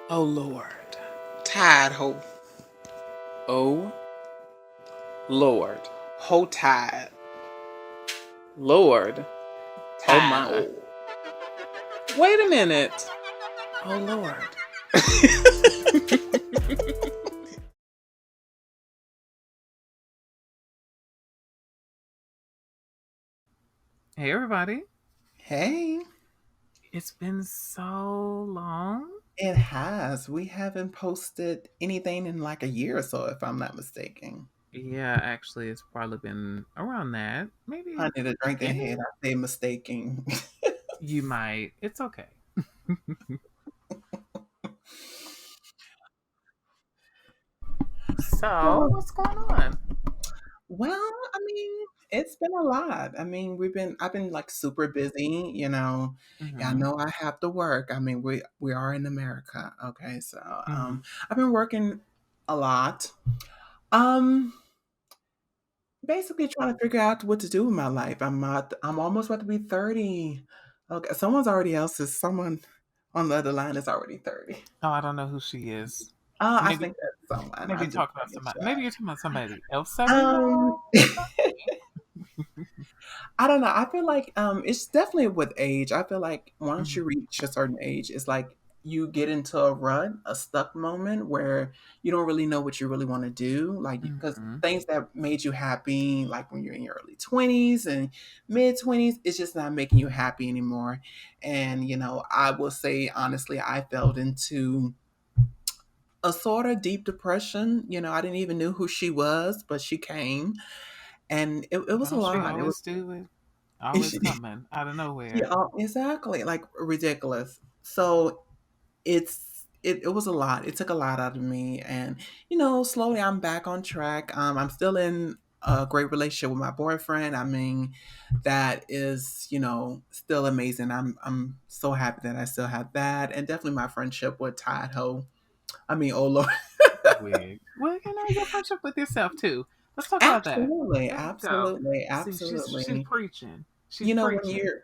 Oh Lord. Tide ho. Oh Lord. Ho tide. Lord. Oh Tide. my. Wait a minute. Oh Lord. Hey, everybody. Hey. It's been so long. It has. We haven't posted anything in like a year or so, if I'm not mistaken. Yeah, actually, it's probably been around that. I Maybe need a drink in head. beginning. I say mistaking. You might. It's okay. So, what's going on? Well, I mean, it's been a lot. I mean, I've been like super busy, you know. Yeah, I Mm-hmm. know I have to work. I mean, we are in America, okay? So, Mm-hmm. I've been working a lot. Um, Basically trying to figure out what to do with my life. I'm almost about to be 30. Okay, someone on the other line is already 30. Oh, I don't know who she is. I Maybe, think that's someone. maybe I'm just talk about making somebody. sure. Maybe you're talking about somebody else 30-year Um old. I don't know. I feel like it's definitely with age. I feel like once Mm-hmm. you reach a certain age, it's like you get into a rut, a stuck moment where you don't really know what you really want to do. Like because Mm-hmm. things that made you happy, like when you're in your early 20s and mid 20s, it's just not making you happy anymore. And I will say honestly, I fell into a sort of deep depression. I didn't even know who she was, but she came, and it was a Don't she lot. It was. always do it? Always coming out of nowhere. Yeah, exactly, like, ridiculous. So, it was a lot. It took a lot out of me, and, slowly I'm back on track. I'm still in a great relationship with my boyfriend. I mean, that is, still amazing. I'm so happy that I still have that, and definitely my friendship with Todd Ho. I mean, oh Lord. Wig. Well, your friendship with yourself too. Let's talk about that. Absolutely, There we go. absolutely, See, she's absolutely. preaching. She's You know, when preaching. you're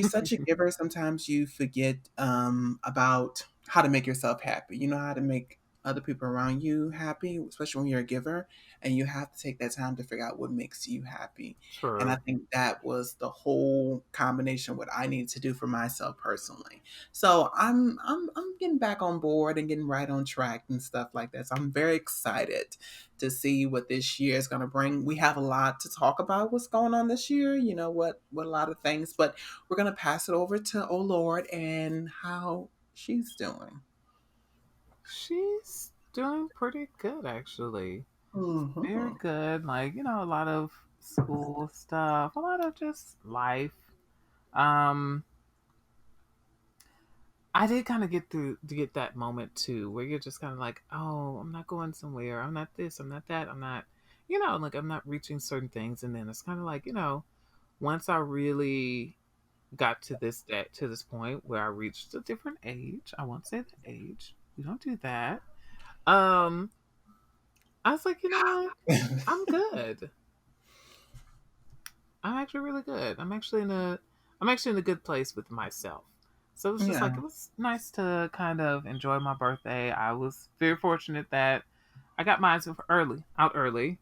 such a giver, sometimes you forget about how to make yourself happy. You know how to make other people around you happy, especially when you're a giver, and you have to take that time to figure out what makes you happy. And I True. think that was the whole combination of what I needed to do for myself personally. So I'm getting back on board and getting right on track and stuff like that. So I'm very excited to see what this year is going to bring. We have a lot to talk about what's going on this year, what a lot of things, but we're going to pass it over to Oh Lord and how she's doing. She's doing pretty good actually. Very Hmm. good. Like, a lot of school stuff, a lot of just life. Um, I did kind of get that moment too, where you're just kind of like, oh, I'm not going somewhere. I'm not this. I'm not that. I'm not, like I'm not reaching certain things. And then it's kind of like, once I really got to this point where I reached a different age. I won't say the age. We don't do that. Um, I was like, you know what? I'm good. I'm actually really good. I'm actually in a good place with myself. So it was just like Yeah. it was nice to kind of enjoy my birthday. I was very fortunate that I got mine out early.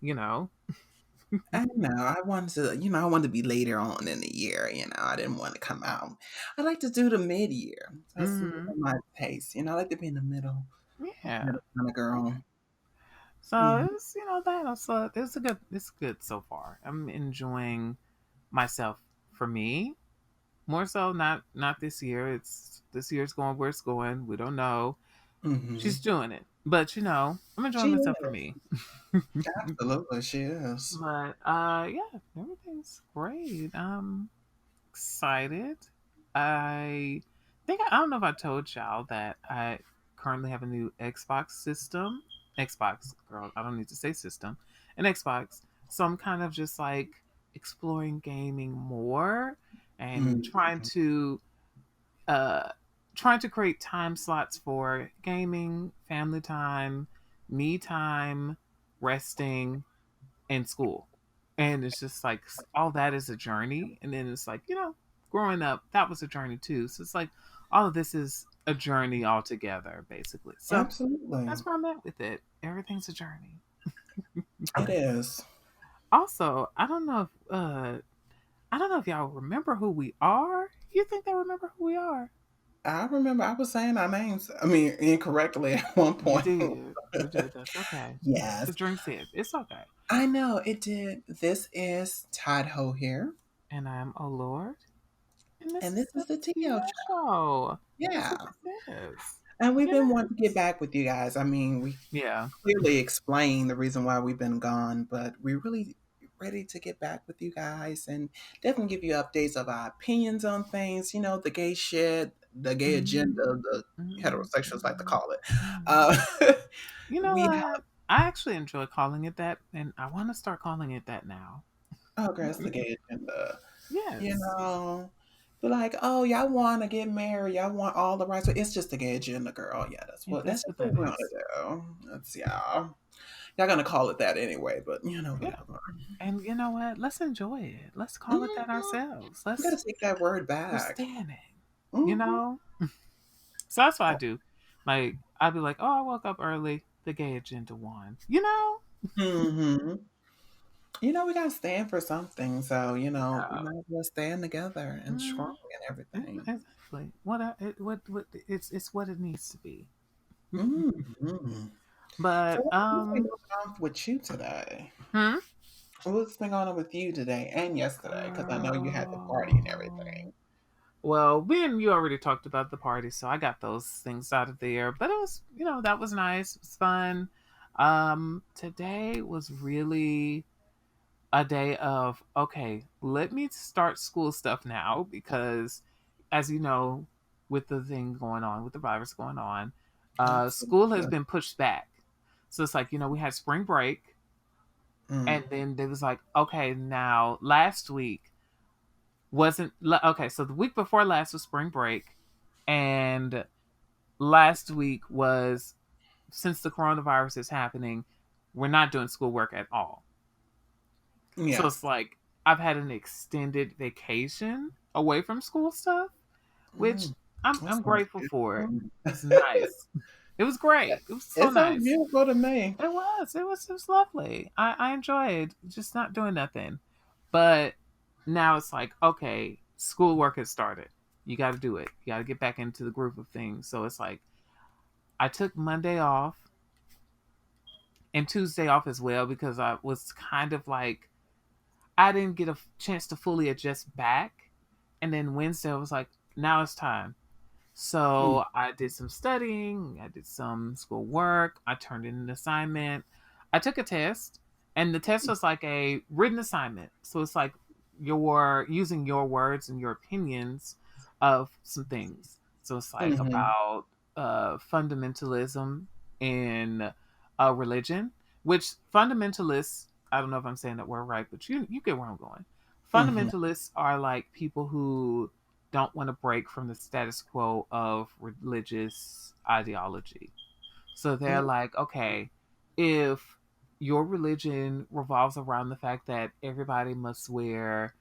I know. I wanted to be later on in the year. I didn't want to come out. I like to do the mid year. That's more Hmm. my taste. I like to be in the Yeah. middle kind of girl. So Mhm. it was, that. So it's good so far. I'm enjoying myself for me. More so not this year. It's this year's going where it's going. We don't know. She's Mhm. doing it. But I'm enjoying She myself for is. me. Absolutely, she is. But yeah, everything's great. I'm excited. I I don't know if I told y'all that I currently have a new Xbox system. Xbox, girl, I don't need to say system. An Xbox. So I'm kind of just like exploring gaming more and Mhm. uh trying to create time slots for gaming, family time, me time, resting, and school. And it's just like all that is a journey. And then it's like, growing up, that was a journey too. So it's like all of this is a journey altogether, basically. So Absolutely. that's where I'm at with it. Everything's a journey. It is. Also, I don't know if y'all remember who we are. You think they remember who we are? I remember I was saying our names, I mean, incorrectly at one You point. did. You did. That's okay. The Yes. drink said it's okay. I know it did. This is Todd Ho here, And I'm a Lord. And this and is this the is the Tio Tia Show. show. That's Yeah. what this is. And we've been wanting to get Yes. back with you guys. I mean, we Yeah. clearly explained the reason why we've been gone, but we're really ready to get back with you guys and definitely give you updates of our opinions on things, the gay shit, the gay agenda, Mm-hmm. the heterosexuals like to Mm-hmm. call it. Mm-hmm. Uh, You know we have, what? I actually enjoy calling it that, and I want to start calling it that now. oh, girl, it's the gay agenda. You Yes. know, be like, oh, y'all want to get married, y'all want all the rights. It's just a gay agenda, girl. Yeah, that's That's just what what that we're gonna is. do. That's y'all gonna call it that anyway, but Yeah. whatever. And you know what? Let's enjoy it. Let's call it that Mhm. ourselves. You gotta Let's take that word back. understand it. You Mhm. know? So that's what I do. Like, I'd be like, oh, I woke up early. The gay agenda won. You know? Mhm. We gotta stand for something, so we Yeah. might as well stand together and strong Mm, and yeah, everything. exactly. What it's what it needs to be. Mhm. So But what's been going on with you today? hmm? What's been going on with you today and yesterday? Because I know you had the party and Oh. everything. Well, me and you already talked about the party, so I got those things out of there. But it was, that was nice. It was fun. Today was really a day of, okay, let me start school stuff now because, as you know, with the thing going on, with the virus going on, school has Absolutely. been pushed back. So it's like, we had spring break, Mm. and then there was like, okay, now last week okay, so the week before last was spring break, and last week was, since the coronavirus is happening, we're not doing schoolwork at all. So Yeah. it's like I've had an extended vacation away from school stuff, which Mm. That I'm sounds grateful for it. beautiful. It's nice. It was great. It was so It sounds nice. beautiful to me. It was lovely. I enjoyed just not doing nothing. But now it's like, okay, schoolwork has started. You got to do it. You got to get back into the groove of things. So it's like I took Monday off and Tuesday off as well because I was kind of like I didn't get a chance to fully adjust back. And then Wednesday I was like, now it's time. Mm. So I did some studying, I did some school work, I turned in an assignment, I took a test, and the test was like a written assignment. So it's like you're using your words and your opinions of some things. So it's like Mhm. about fundamentalism in religion, which fundamentalists, I don't know if I'm saying that word right, but you get where I'm going. Mhm. Fundamentalists are like people who don't want to break from the status quo of religious ideology. So they're Mm. like, okay, if your religion revolves around the fact that everybody must wear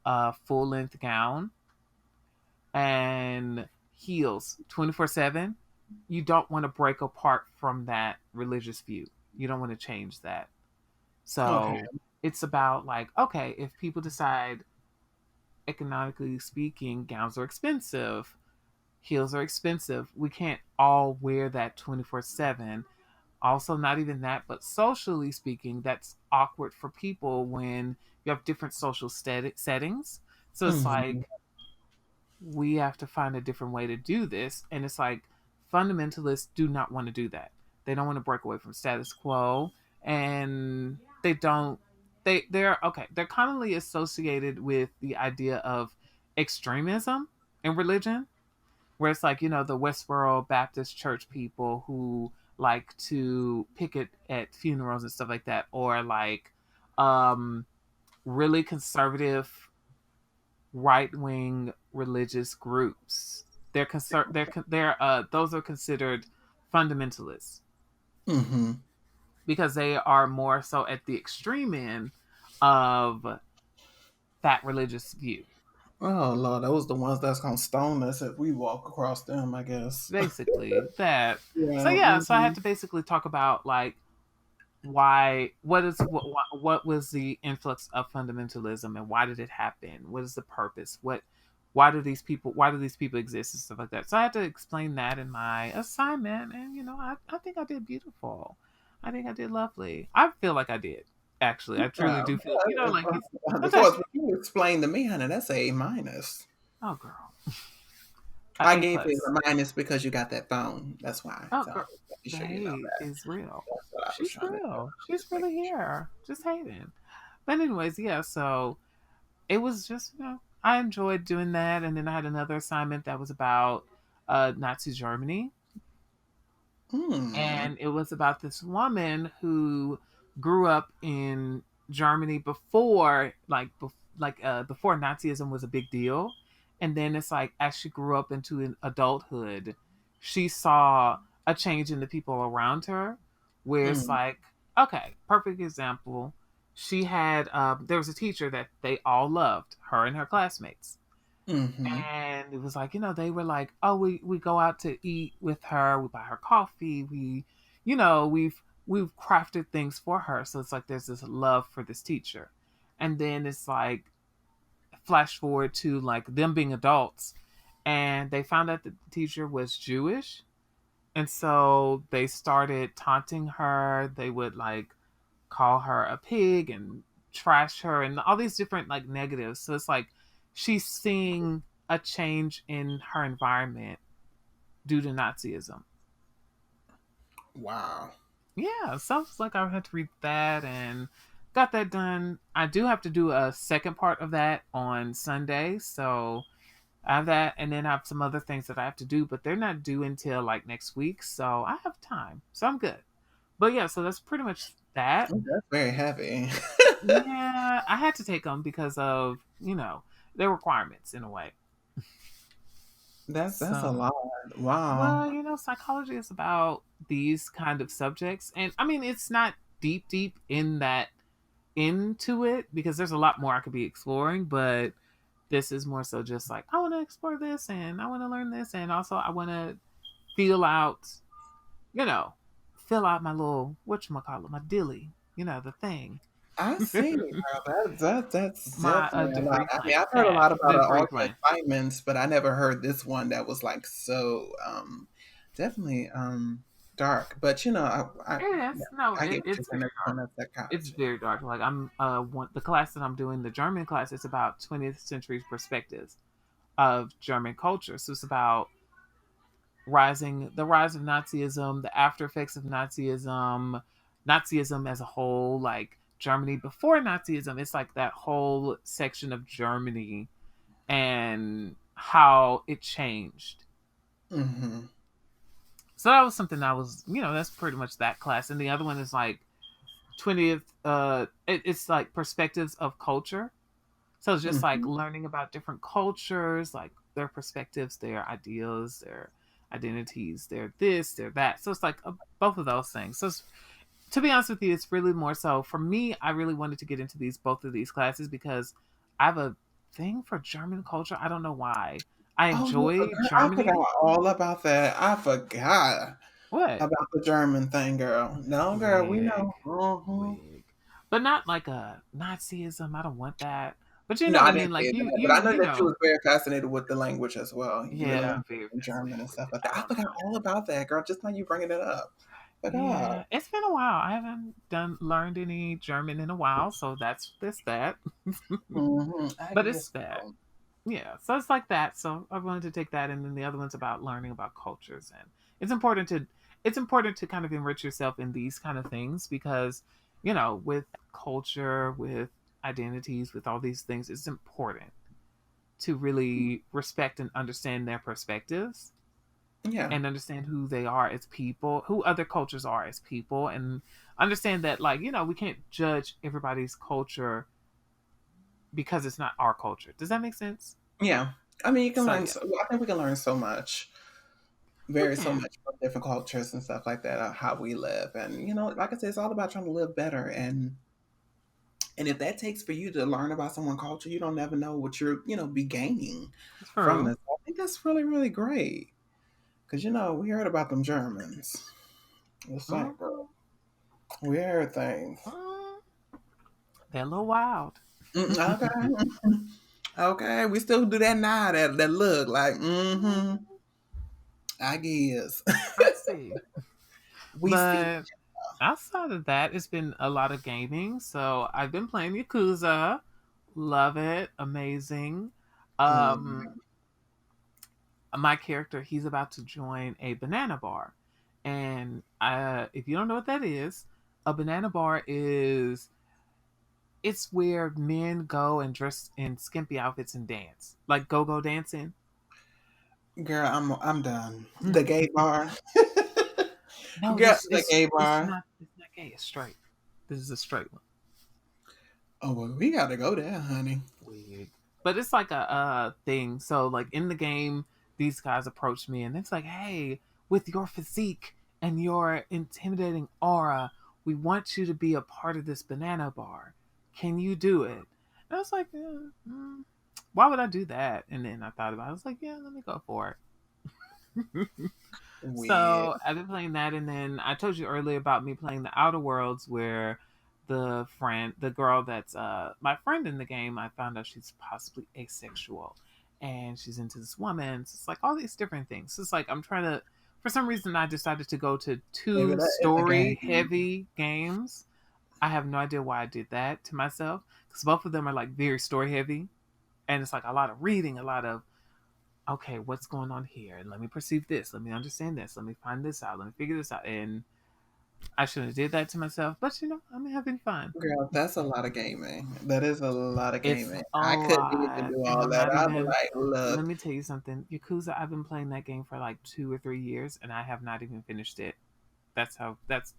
a full length gown and heels 24/7, you don't want to break apart from that religious view. You don't want to change that. Okay. So it's about like, okay, if people decide, economically speaking, gowns are expensive, heels are expensive. We can't all wear that 24/7. Also, not even that, but socially speaking, that's awkward for people when you have different social settings. So it's Mhm. like we have to find a different way to do this. And it's like fundamentalists do not want to do that. They don't want to break away from status quo. And they don't, they're okay. They're commonly associated with the idea of extremism in religion, where it's like, the Westboro Baptist Church people who like to picket at funerals and stuff like that, or like um really conservative right wing religious groups. They're those are considered fundamentalists Mhm. because they are more so at the extreme end of that religious view. Oh Lord, those the ones that's gonna stone us if we walk across them, I guess. Basically that. So Yeah. yeah, so I had Mhm. to basically talk about like why what was the influx of fundamentalism and why did it happen? What is the purpose? What why do these people exist and stuff like that. So I had to explain that in my assignment, and I think I did beautiful. I think I did lovely. I feel like I did. Actually, I truly Yeah. do feel, like it's sometimes. Before you explain to me, honey, that's a minus. Oh girl, a I A gave it plus. a minus because you got that phone. That's why. Oh So girl, let me the sure you know hate that. is real. That's what I was She's trying to do. real. Just She's really making sure. here. Just hating. But anyways, yeah. So it was just, I enjoyed doing that. And then I had another assignment that was about Nazi Germany. Hmm. And it was about this woman who grew up in Germany before, before Nazism was a big deal. And then it's like, as she grew up into an adulthood, she saw a change in the people around her, where it's Mm. like, okay, perfect example. She had, there was a teacher that they all loved, her and her classmates, Mm-hmm. and it was like, they were like, oh, we go out to eat with her, we buy her coffee, we've crafted things for her. So it's like there's this love for this teacher. And then it's like, flash forward to like them being adults, and they found out that the teacher was Jewish. And so they started taunting her. They would like call her a pig and trash her and all these different like negatives. So it's like she's seeing a change in her environment due to Nazism. Wow. Yeah, so it's like I had to read that and got that done. I do have to do a second part of that on Sunday. So I have that, and then I have some other things that I have to do, but they're not due until like next week. So I have time. So I'm good. But yeah, so that's pretty much that. Oh, that's very heavy. Yeah, I had to take them because of, their requirements in a way. That's a So, lot. Wow. well, psychology is about these kind of subjects. And I mean, it's not deep in that, into it, because there's a lot more I could be exploring, but this is more so just like, I want to explore this and I want to learn this. And also, I want to feel out, you know, fill out my little, whatchamacallit, my dilly, the thing. I see, girl. That's My definitely a lot. degree I mean, plan. I've heard a That lot about all degree your plan. assignments, but I never heard this one that was like so definitely dark. But It yeah, is. No, I get what you're it's saying. very That's dark. one of It's psychology. very dark. Like I'm the class that I'm doing, the German class, it's about 20th century perspectives of German culture. So it's about the rise of Nazism, the after effects of Nazism, Nazism as a whole, like Germany before Nazism. It's like that whole section of Germany and how it changed. Mm-hmm. So that was something that was, that's pretty much that class. And the other one is like 20th, it's like perspectives of culture. So it's just like Mm-hmm. learning about different cultures, like their perspectives, their ideals, their identities, their this, their that. So it's like both of those things. So to be honest with you, it's really more so for me. I really wanted to get into both of these classes because I have a thing for German culture. I don't know why. I Oh, yeah, enjoy girl, I Germany. forgot all about that. I forgot What? about the German thing, girl. No, girl, we Wig, know. Mm-hmm. wig, but not like a Nazism. I don't want that. But you know No, what I I didn't mean. say Like that, but I know you that you know. was very fascinated with the language as well. You really Yeah, enjoy I'm very German and fascinated with stuff it. like I that. I don't know forgot why. all about that, girl. Just now you bringing it up. Forgot. Yeah, it's been a while. I haven't learned any German in a while, so that's this that. Mm-hmm. I But guess it's that. so. Yeah, so it's like that. So I wanted to take that, and then the other one's about learning about cultures, and it's important to kind of enrich yourself in these kind of things because with culture, with identities, with all these things, it's important to really respect and understand their perspectives Yeah. and understand who they are as people, who other cultures are as people, and understand that, like, we can't judge everybody's culture because it's not our culture. Does that make sense? Yeah. I mean, you can So learn. yeah, So, I think we can learn so much, we so can. much from different cultures and stuff like that, how we live. And, like I said, it's all about trying to live better And if that takes for you to learn about someone's culture, you don't never know what you're, be gaining It's from true. this. I think that's really, really great. Because, we heard about them Germans. What's that, girl? Mhm. We heard things. Mhm. They're a little wild. Okay. Okay. We still do that now. That look like, I guess. I see. We see. But outside of that, it's been a lot of gaming. So I've been playing Yakuza. Love it. Amazing. Mm, Um, my character, he's about to join a banana bar. And if you don't know what that is, a banana bar is it's where men go and dress in skimpy outfits and dance, like go-go dancing. girl, I'm done. The gay bar. No, Girl, this the gay it's bar. not it's not gay. It's straight. This is a straight one. Oh, well, we got to go there, honey. Weird. But it's like a thing. So like in the game, these guys approach me and it's like, hey, with your physique and your intimidating aura, we want you to be a part of this banana bar. Can you do it? And I was like, why would I do that? And then I thought about it. I was like, yeah, let me go for it. Weird. So I've been playing that, and then I told you earlier about me playing the Outer Worlds, where the girl that's my friend in the game, I found out she's possibly asexual, and she's into this woman. So it's like all these different things. So it's like I'm trying to. For some reason, I decided to go to Maybe two that is a story game. heavy games. I have no idea why I did that to myself because both of them are like very story heavy, and it's like a lot of reading, a lot of okay, what's going on here? And let me perceive this. Let me understand this. Let me find this out. Let me figure this out. And I shouldn't have did that to myself, but I'm having fun. Girl, that's a lot of gaming. That is a lot of It's gaming. a I couldn't even lot, do and all I'm that. not I'd be even. like, Let look, me tell you something. Yakuza, I've been playing that game for like 2 or 3 years, and I have not even finished it. That's how. That's.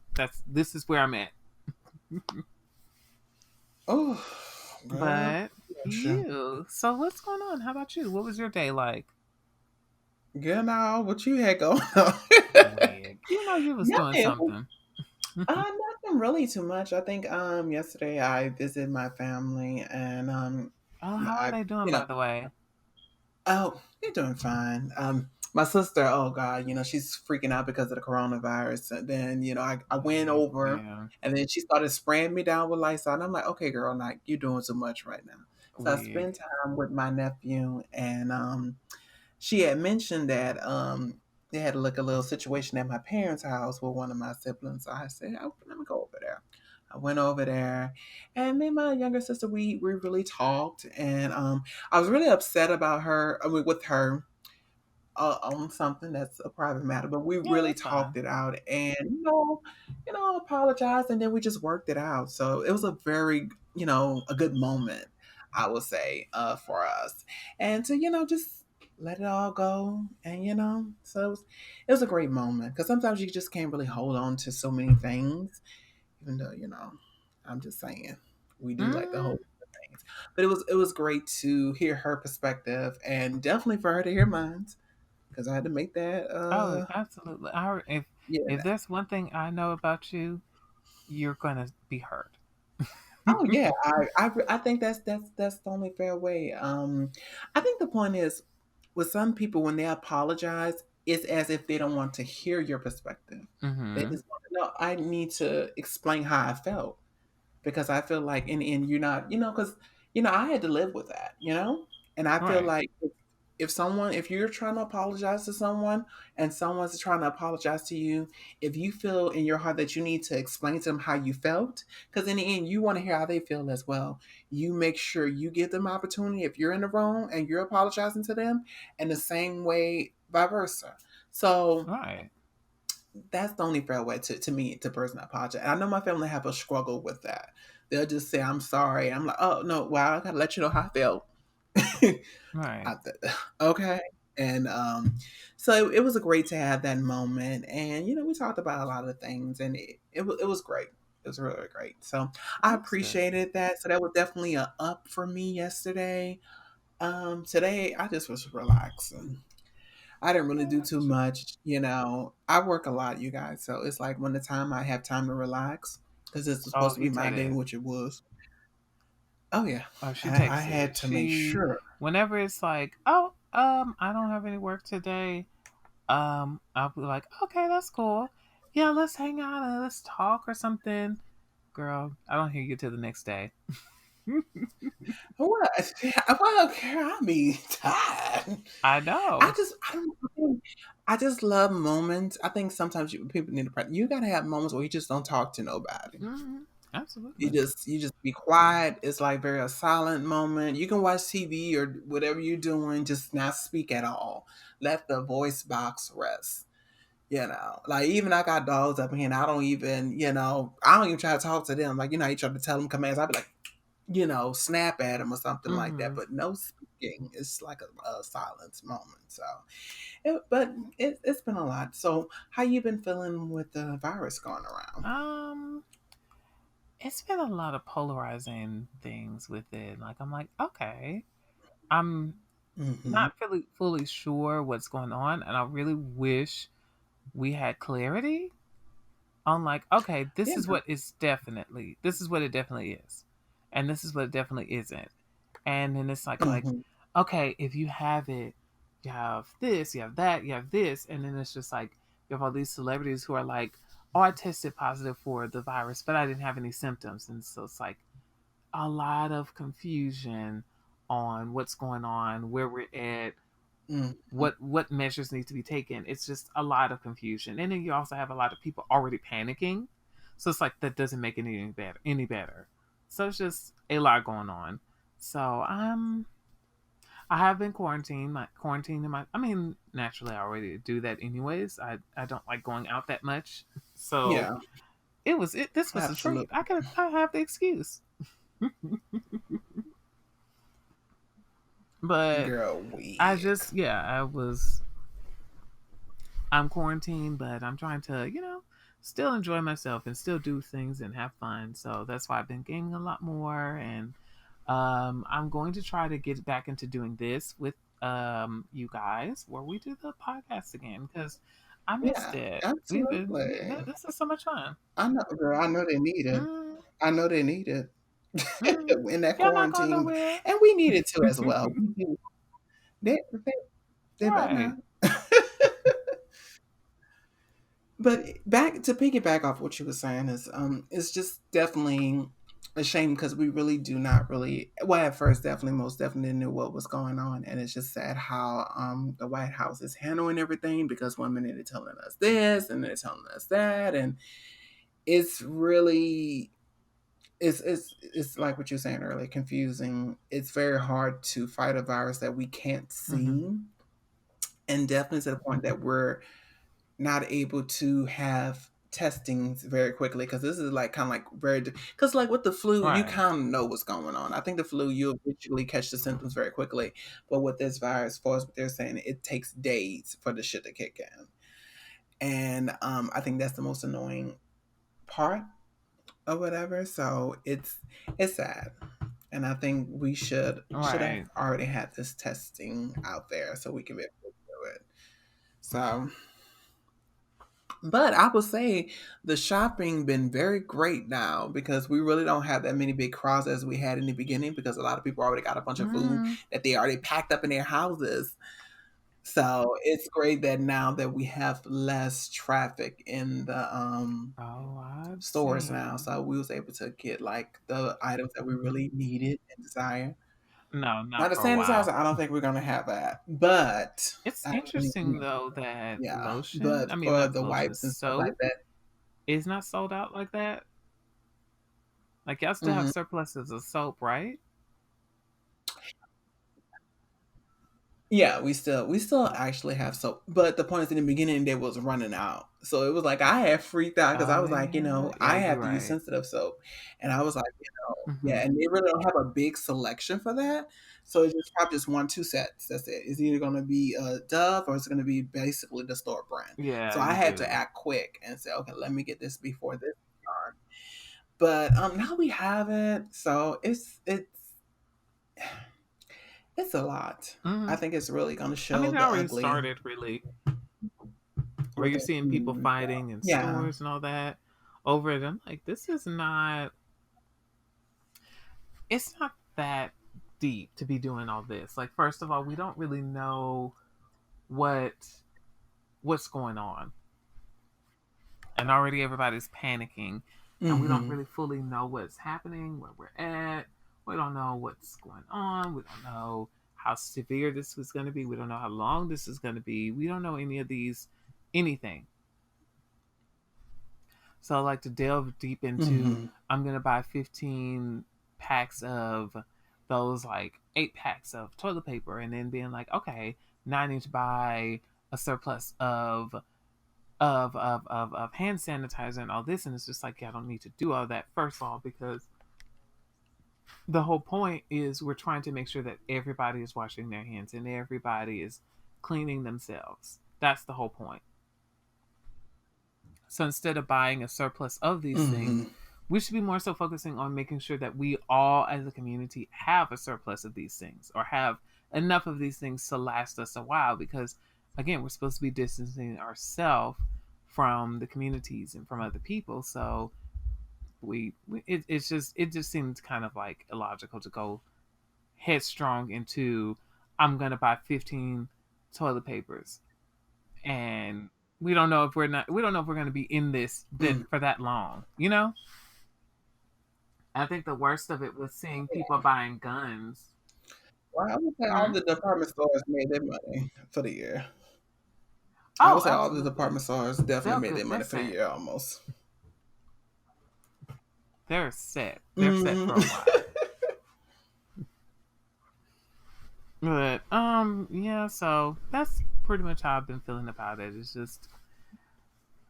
This is where I'm at. oh, girl, But bless you. you. So what's going on? How about you? What was your day like? Girl, now what you had going on? Wig. You was doing Nothing. something. Nothing really too much. I think yesterday I visited my family and Oh, how are I they doing, you know by the way? oh, they're doing fine. My sister, oh God, she's freaking out because of the coronavirus. And then, I went Wig. over Yeah. and then she started spraying me down with Lysol. And I'm like, okay, girl, like you're doing too much right now. So I Wig. spent time with my nephew and she had mentioned that they had like a little situation at my parents' house with one of my siblings. So I said, oh, let me go over there. I went over there, and me and my younger sister, we really talked, and I was really upset about her, I mean, with her on something that's a private matter, but we Yeah, really that's talked fine. it out, and apologized, and then we just worked it out. So it was a very, a good moment, I would say, for us, and to just let it all go, and so it was a great moment because sometimes you just can't really hold on to so many things, even though I'm just saying we do like to Mm. hold on to things, but it was great to hear her perspective and definitely for her to hear mine because I had to make that. Oh, absolutely. If Yeah. there's one thing I know about you, you're gonna be hurt. Oh yeah. I think that's the only fair way. I think the point is with some people when they apologize, it's as if they don't want to hear your perspective. They Mm-hmm. just want to know. I need to explain how I felt because I feel like in the end you're not, because I had to live with that, and I feel Right. like if you're trying to apologize to someone and someone's trying to apologize to you, if you feel in your heart that you need to explain to them how you felt, because in the end you want to hear how they feel as well. You make sure you give them opportunity if you're in the wrong and you're apologizing to them, and the same way vice versa. So Right. that's the only fair way to me to personally apologize. And I know my family have a struggle with that. They'll just say, I'm sorry. I'm like, oh no, well, I gotta let you know how I felt. Right. I okay. And so it was great to have that moment. And we talked about a lot of things and it was great. It was really, really great. So I That's good. appreciated that. So that was definitely a up for me yesterday. Today I just was relaxing. I didn't really Yeah, do too that's true. much. I work a lot, you guys. So it's like when the time I have time to relax, because it's Oh, supposed to you be my tell day, that. which it was. Oh yeah, or she I takes had it. to make She, sure. whenever it's like, oh, I don't have any work today. I'll be like, okay, that's cool. Yeah, let's hang out and let's talk or something. Girl, I don't hear you till the next day. What? Well, girl, I be tired. I know. I don't know. I just love moments. I think sometimes people need to practice. You gotta have moments where you just don't talk to nobody. Hmm. You Absolutely. just be quiet. It's like very a silent moment. You can watch TV or whatever you're doing, just not speak at all. Let the voice box rest. Like even I got dogs up here and I don't even, I don't even try to talk to them. Like, you try to tell them commands. I'd be like, snap at them or something like that. Hmm. But no speaking. It's like a silence moment. But it's been a lot. So how you been feeling with the virus going around? Um, it's been a lot of polarizing things with it. Like I'm like, okay, I'm Mm-hmm. not really fully sure what's going on, and I really wish we had clarity on like, okay, Yeah. this is what it definitely is, and this is what it definitely isn't. And then it's like, Mm-hmm. okay, if you have it, you have this, you have that, you have this, and then it's just like you have all these celebrities who are like, oh, I tested positive for the virus, but I didn't have any symptoms, and so it's like a lot of confusion on what's going on, where we're at, Mm-hmm. what measures need to be taken. It's just a lot of confusion, and then you also have a lot of people already panicking, so it's like that doesn't make it any better. So it's just a lot going on. So I have been quarantining my. I mean, naturally, I already do that anyways. I don't like going out that much, so Yeah. this was a treat. Absolutely. I have the excuse, but Girl, I weak. just I'm quarantined, but I'm trying to, still enjoy myself and still do things and have fun. So that's why I've been gaming a lot more. And I'm going to try to get back into doing this with you guys where we do the podcast again because I missed Yeah, it. absolutely. This is so much fun. I know, girl. I know they need it. Mm, I know they need it mm. in that Y'all not going quarantine, nowhere. and we need it too as well. They, they better Right. not. But back to piggyback off what you were saying is, it's just definitely a shame because we really do not really, well, at first, definitely, most definitely knew what was going on, and it's just sad how the White House is handling everything because one minute they're telling us this and they're telling us that, and it's really it's like what you're saying earlier, confusing. It's very hard to fight a virus that we can't Mm-hmm. see, and definitely to the point that we're not able to have testings very quickly because this is like kind of like very because like with the flu you Right. kind of know what's going on. I think the flu you eventually catch the symptoms very quickly, but with this virus, as far as what they're saying, it takes days for the shit to kick in, and I think that's the most annoying part or whatever. So it's sad, and I think we should have Right. already had this testing out there so we can be able to do it. So, but I would say the shopping been very great now because we really don't have that many big crowds as we had in the beginning because a lot of people already got a bunch of food Mm. that they already packed up in their houses. So it's great that now that we have less traffic in the Oh, I've stores now. seen. So we was able to get like the items that we really needed and desire. No, Now not the for a while. sanitizer, I don't think we're gonna have that, but It's I interesting mean, though that yeah, lotion, but I mean for not the lotion, wipes and stuff like soap that, is not sold out like that. Like y'all still have mhm. surpluses of soap, right? Yeah, we still actually have soap, but the point is in the beginning they was running out, so it was like I had freaked out because I Oh was like, yeah, yeah, I you're have to use right. sensitive soap, and I was like, Hmm. yeah, and they really don't have a big selection for that, so it's just probably just one two sets. That's it. It's either gonna be Dove or it's gonna be basically the store brand. Yeah, So I you had to do. act quick and say, okay, let me get this before this time. But now we have it, so it's a lot. Hmm. I think it's really gonna I show mean, it the already ugly started really, where with you're the seeing people food. fighting in Yeah. stores and all that over it. I'm like, this is not. It's not. that deep to be doing all this. Like, first of all, we don't really know what what's going on, and already everybody's panicking, and we don't Mm-hmm. really fully know what's happening, where we're at. We don't know what's going on. We don't know how severe this is going to be. We don't know how long this is going to be. We don't know any of these, anything. So I like to delve deep into. Mm-hmm. I'm going to buy 15 packs of those, like 8 packs of toilet paper, and then being like, okay, now I need to buy a surplus of hand sanitizer and all this. And it's just like, yeah, I don't need to do all that, first of all, because the whole point is we're trying to make sure that everybody is washing their hands and everybody is cleaning themselves. That's the whole point. So instead of buying a surplus of these Mm-hmm. things, we should be more so focusing on making sure that we all as a community have a surplus of these things, or have enough of these things to last us a while, because again, we're supposed to be distancing ourselves from the communities and from other people. So it just seems kind of like illogical to go headstrong into, I'm gonna buy 15 toilet papers, and we don't know if we're gonna be in this that Mm-hmm. for that long, you know. I think the worst of it was seeing people buying guns. Well, I would say all Hmm? the department stores made their money for the year. I Oh, would say all the absolutely. department stores definitely They're made good. their They're money for the set. year almost. They're set. They're set for a Mm-hmm. while. But yeah, so that's pretty much how I've been feeling about it. It's just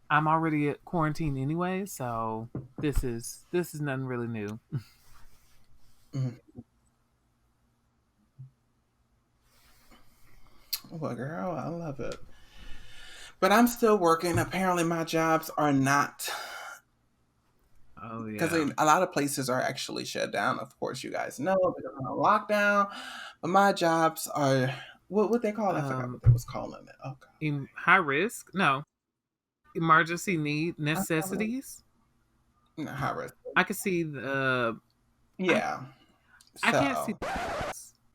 I'm already at quarantine anyway, so this is nothing really new. Well, girl, I love it. But I'm still working. Apparently, my jobs are not, Oh because yeah. a lot of places are actually shut down. Of course, you guys know because on lockdown. But my jobs are what they call. I forgot Um what they was calling it. Oh God, high risk? No. Emergency need I forgot what necessities? not high risk. I can see the I Yeah. I can't see, So,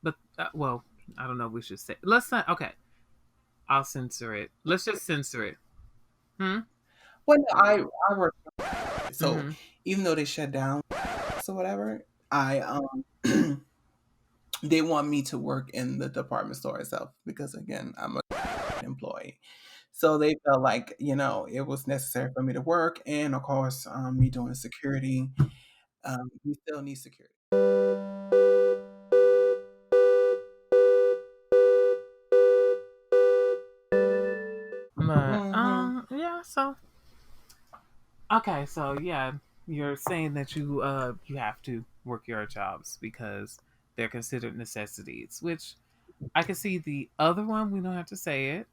but well, I don't know. We should say, let's not. Okay, I'll censor it. Let's just censor it. Hmm. well, no, I work. So Mm-hmm. even though they shut down or whatever, I they want me to work in the department store itself because again, I'm a employee. So they felt like, it was necessary for me to work. And of course, me doing security, we still need security. But Hmm. yeah. So okay. So yeah, you're saying that you have to work your jobs because they're considered necessities, which I can see the other one. We don't have to say it.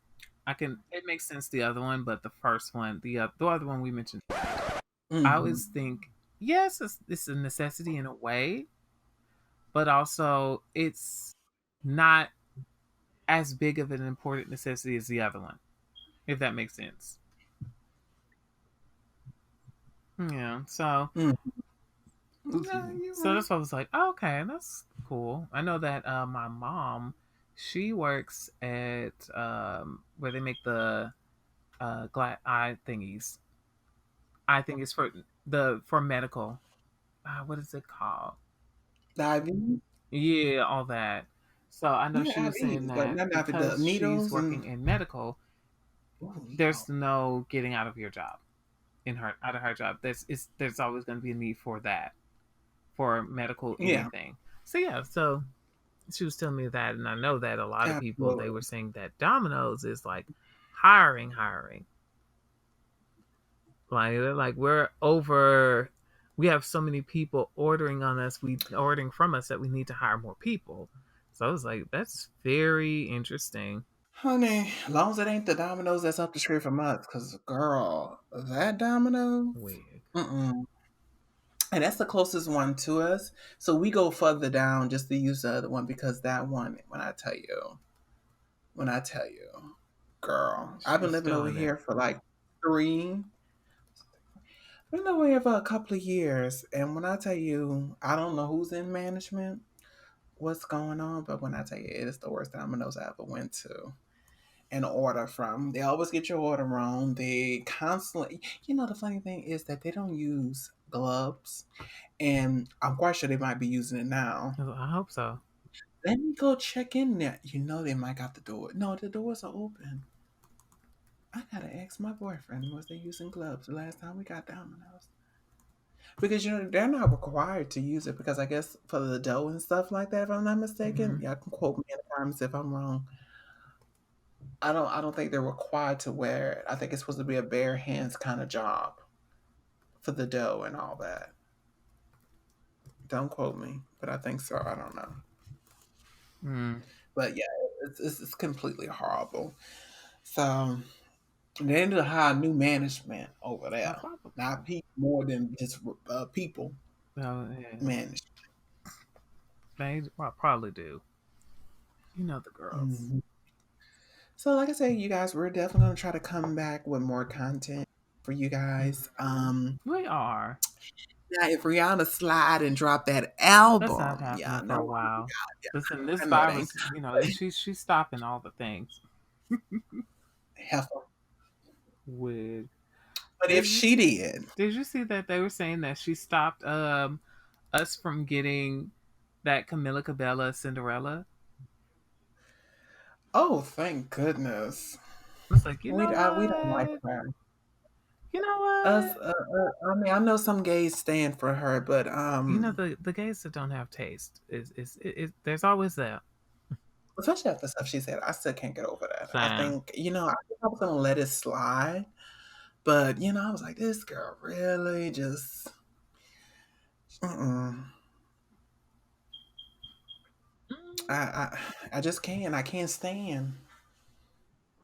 I can. It makes sense, the other one, but the first one, the other one we mentioned, I Hmm. always think, yes, it's a necessity in a way, but also it's not as big of an important necessity as the other one, if that makes sense. Yeah. So Hmm. Yeah, yeah, you're so right. that's why I was like, oh, okay, that's cool. I know that my mom, she works at where they make the glass eye thingies. I think it's for medical. What is it called? Diabetes? Yeah, all that. So I know Yeah, she was saying IVs, but that not diabetes. The because she's needles and working in medical, oh there's no. no getting out of your job, in her out of her job. There's always going to be a need for that, for medical Yeah, anything. So yeah, so she was telling me that, and I know that a lot of people, they were absolutely. saying that Domino's is like hiring. Like they're like, we have so many people ordering from us that we need to hire more people. So I was like, that's very interesting. Honey, as long as it ain't the Domino's that's up the street from us, because girl, that Domino's, Wig. mm-mm. And that's the closest one to us. So we go further down just to use the other one because that one, when I tell you, girl, I've been She's living over doing it. here for like three, I've been living here for a couple of years. And when I tell you, I don't know who's in management, what's going on, but when I tell you it is the worst Domino's I ever went to and order from. They always get your order wrong. They constantly, the funny thing is that they don't use gloves, and I'm quite sure they might be using it now. I hope so. Let me go check in there. They might got the door. No, the doors are open. I gotta ask my boyfriend, was they using gloves the last time we got Domino's? Because they're not required to use it because I guess for the dough and stuff like that, if I'm not mistaken. Hmm. Y'all can quote me in the comments if I'm wrong. I don't think they're required to wear it. I think it's supposed to be a bare hands kind of job for the dough and all that. Don't quote me, but I think so. I don't know. Mm. But yeah, it's completely horrible. So they need to hire new management over Well, there. probably. Not people more than just people Oh, yeah. management. They probably do. You know the girls. Mhm. So, like I said, you guys, we're definitely gonna try to come back with more content for you guys. Mhm. We are. Now if Rihanna slide and drop that That's not album, happening yeah, for a no, while. Listen, this I know it ain't virus, she's stopping all the things. heifer. With But if did you she did, did you see that they were saying that she stopped us from getting that Camila Cabella Cinderella? oh, thank goodness. It's like, you know We don't like what? her. You know Us, what? I mean, I know some gays stand for her, but You know the gays that don't have taste there's always that. especially after stuff she said, I still can't get over that. I Sam. think I think I was gonna let it slide, but I was like, this girl really just, mm-mm. I, Mm, I I just can't. I can't stand.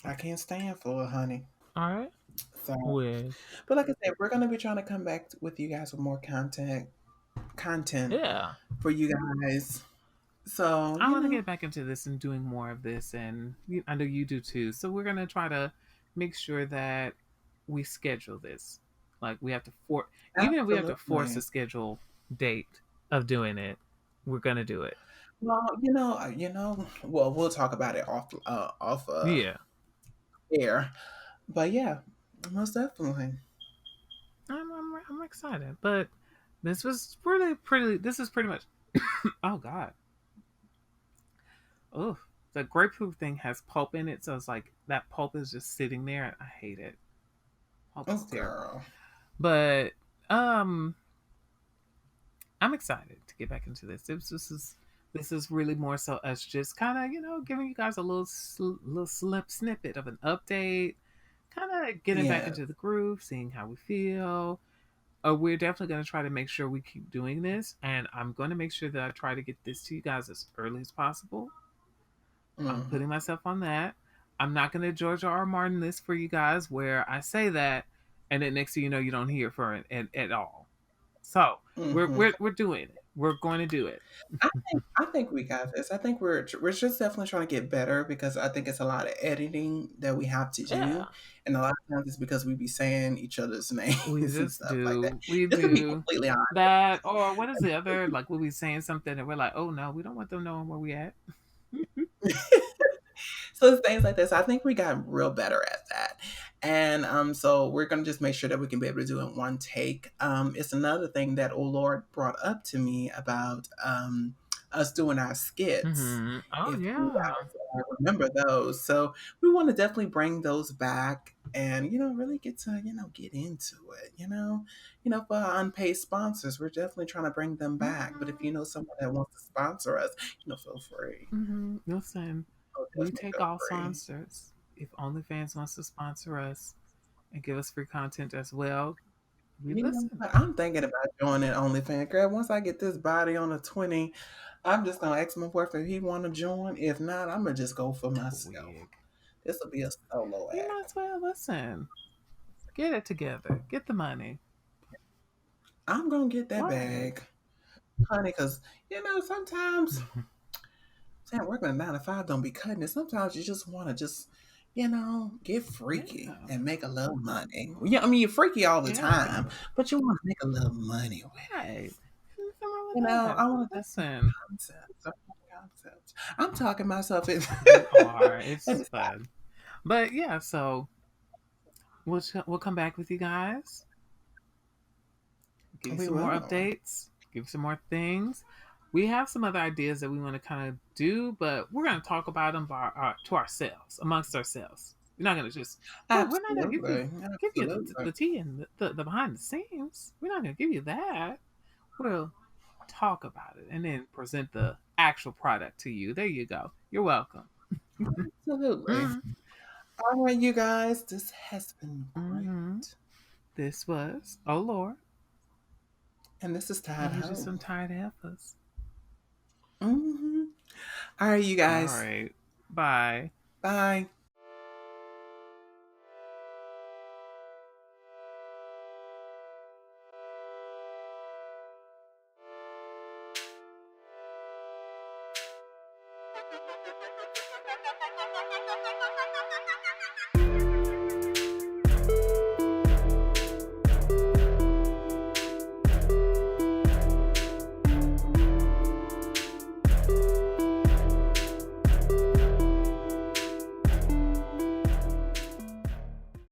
I can't stand for it, honey. all right. So, With but like I said, we're gonna be trying to come back with you guys with more content yeah. for you guys. So, I want to get back into this and doing more of this, and I know you do too. So we're gonna try to make sure that we schedule this. Like we have to even if we have to force absolutely. a schedule date of doing it, we're gonna do it. Well, well, we'll talk about it off Yeah, air. But yeah, most definitely. I'm excited. But this was really pretty. This is pretty much. Oh God. Oh, the grapefruit thing has pulp in it, so it's like that pulp is just sitting there. I hate it. Pulp is Oh, terrible. girl. But um I'm excited to get back into this. This is really more so us just kind of giving you guys a little snippet of an update, kind of getting back Yeah. into the groove, seeing how we feel. We're definitely going to try to make sure we keep doing this, and I'm going to make sure that I try to get this to you guys as early as possible. I'm Hmm. putting myself on that. I'm not going to George R. R. Martin this for you guys, where I say that, and then next thing you know, you don't hear from it at all. So we're Hmm. we're we're doing it. We're going to do it. I think we got this. I think we're just definitely trying to get better because I think it's a lot of editing that we have to do, Yeah, and a lot of times it's because we be saying each other's we names and just stuff like that. do. We Just to be do completely honest. that, or what is the other? Like we'll be saying something, and we're like, "Oh no, we don't want them knowing where we at." So it's things like this. I think we got real better at that. And so we're gonna just make sure that we can be able to do it in one take. It's another thing that Lord brought up to me about us doing our skits. Oh If you yeah. guys remember those. So we want to definitely bring those back and really get to get into it. For our unpaid sponsors, we're definitely trying to bring them back. But if you know someone that wants to sponsor us, feel free. Listen, Oh, we definitely take feel all free. sponsors. If OnlyFans wants to sponsor us and give us free content as well, we You know listen. what? I'm thinking about joining OnlyFans, girl. Once I get this body on a 20, I'm just gonna ask my boyfriend if he want to join. If not, I'm gonna just go for myself. Wig. This will be a solo You might act. as well listen. Get it together. Get the money. I'm gonna get that Right. bag, honey, because sometimes saying working a 9 to 5 don't be cutting it. Sometimes you just want to just get freaky Yeah. and make a little money. Yeah, I mean you're freaky all the Yeah. time, but you want to make a little money with it. Right. Nothing wrong with I that. want to do some Listen, content. I'm talking myself in. You are. It's It's fine. fun. But yeah, so we'll come back with you guys, give you We some more will. updates, give you some more things. We have some other ideas that we want to kind of do, but we're going to talk about them to ourselves, amongst ourselves. We're not going to just we're not going to Absolutely. give you Absolutely. the tea and the behind the scenes. We're not going to give you that. We'll talk about it and then present the actual product to you. There you go. You're welcome. Absolutely. Mm-hmm. All right, you guys, this has been great. Mm-hmm. This was, oh Lord, And this is and Tied we're just Ho. some tired heifers. Hmm. All right, you All guys. right. Bye. Bye.